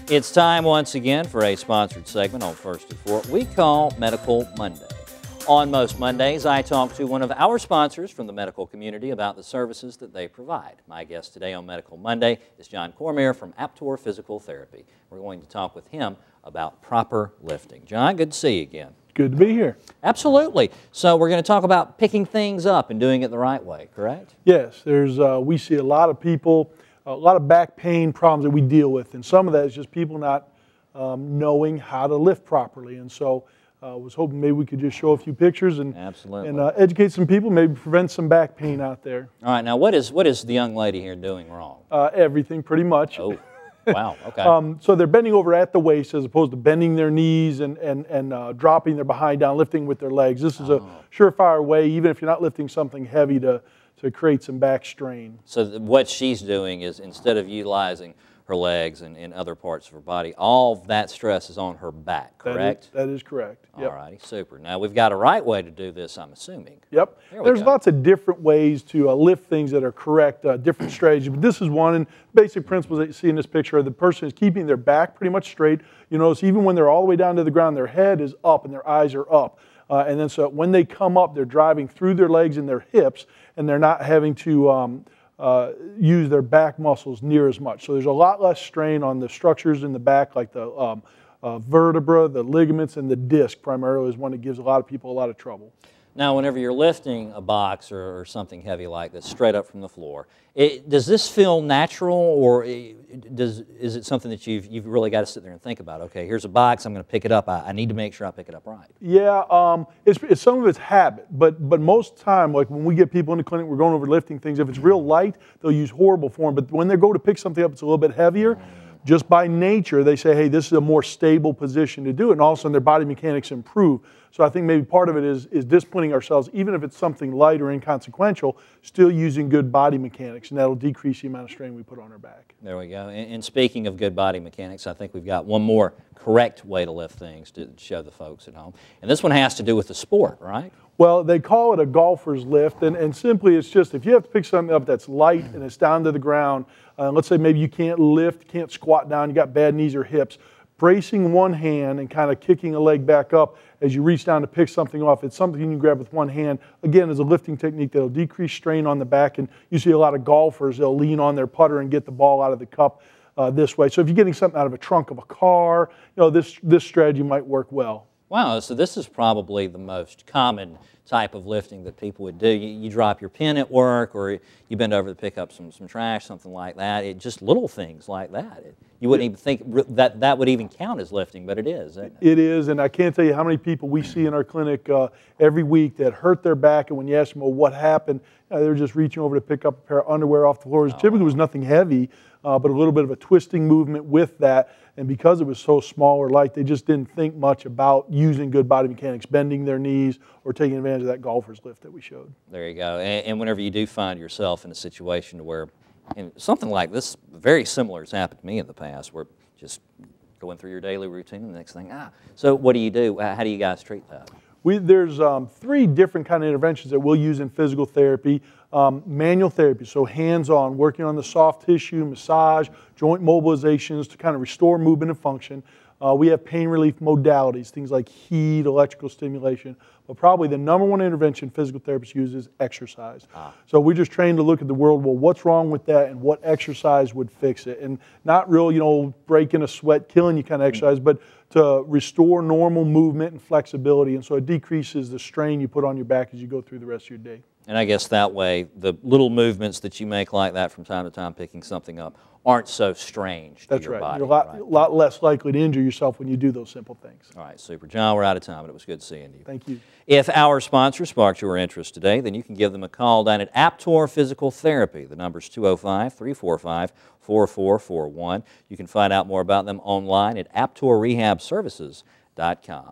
It's time once again for a sponsored segment on First and Fourth we call Medical Monday. On most Mondays, I talk to one of our sponsors from the medical community about the services that they provide. My guest today on Medical Monday is John Cormier from Aptor Physical Therapy. We're going to talk with him about proper lifting. John, good to see you again. Good to be here. Absolutely. So we're going to talk about picking things up and doing it the right way, correct? Yes, we see a lot of people, a lot of back pain problems that we deal with, and some of that is just people not knowing how to lift properly. And so I was hoping maybe we could just show a few pictures and educate some people, maybe prevent some back pain out there. All right, now what is the young lady here doing wrong? Everything, pretty much. Oh, wow, okay. So they're bending over at the waist as opposed to bending their knees and dropping their behind down, lifting with their legs. This is a surefire way, even if you're not lifting something heavy, to create some back strain. So what she's doing is, instead of utilizing her legs and other parts of her body, all of that stress is on her back, correct? That is correct. Yep. All righty, super. Now we've got a right way to do this, I'm assuming. Yep. There's lots of different ways to lift things that are correct, different strategies, but this is one. And basic principles that you see in this picture are the person is keeping their back pretty much straight. You notice even when they're all the way down to the ground, their head is up and their eyes are up. And then so when they come up, they're driving through their legs and their hips, and they're not having to use their back muscles near as much. So there's a lot less strain on the structures in the back, like the vertebra, the ligaments, and the disc primarily is one that gives a lot of people a lot of trouble. Now, whenever you're lifting a box or something heavy like this straight up from the floor, does this feel natural, or is it something that you've really got to sit there and think about? Okay, here's a box, I'm going to pick it up. I need to make sure I pick it up right. Yeah, it's some of it's habit, but most time, like when we get people in the clinic, we're going over lifting things. If it's real light, they'll use horrible form. But when they go to pick something up, it's a little bit heavier. Just by nature, they say, hey, this is a more stable position to do it, and all of a sudden their body mechanics improve. So I think maybe part of it is disciplining ourselves, even if it's something light or inconsequential, still using good body mechanics, and that'll decrease the amount of strain we put on our back. There we go. And speaking of good body mechanics, I think we've got one more correct way to lift things to show the folks at home. And this one has to do with the sport, right? Well, they call it a golfer's lift, and simply it's just if you have to pick something up that's light and it's down to the ground, let's say maybe you can't lift, can't squat down, you got bad knees or hips, bracing one hand and kind of kicking a leg back up as you reach down to pick something off. It's something you can grab with one hand. Again, is a lifting technique that will decrease strain on the back, and you see a lot of golfers, they'll lean on their putter and get the ball out of the cup this way. So if you're getting something out of a trunk of a car, this strategy might work well. Wow, so this is probably the most common type of lifting that people would do. You drop your pen at work, or you bend over to pick up some trash, something like that. Just little things like that. You wouldn't even think that would even count as lifting, but it is, isn't it? It is, and I can't tell you how many people we see in our clinic every week that hurt their back, and when you ask them, well, what happened, they're just reaching over to pick up a pair of underwear off the floor. Typically it was nothing heavy, but a little bit of a twisting movement with that. And because it was so small or light, they just didn't think much about using good body mechanics, bending their knees, or taking advantage of that golfer's lift that we showed. There you go. And whenever you do find yourself in a situation where something like this, very similar, has happened to me in the past, where just going through your daily routine, and the next thing, so what do you do? How do you guys treat that? There's 3 different kind of interventions that we'll use in physical therapy. Manual therapy, so hands-on, working on the soft tissue, massage, joint mobilizations to kind of restore movement and function. We have pain relief modalities, things like heat, electrical stimulation, but probably the #1 intervention physical therapists use is exercise. So we're just trained to look at the world, well, what's wrong with that and what exercise would fix it? And not real, breaking a sweat, killing you kind of exercise, but to restore normal movement and flexibility, and so it decreases the strain you put on your back as you go through the rest of your day. And I guess that way, the little movements that you make like that from time to time, picking something up, aren't so strange to your body. You're a lot less likely to injure yourself when you do those simple things. All right, super. John, we're out of time, but it was good seeing you. Thank you. If our sponsor sparked your interest today, then you can give them a call down at Aptor Physical Therapy. The number's 205-345-4441. You can find out more about them online at aptorrehabservices.com.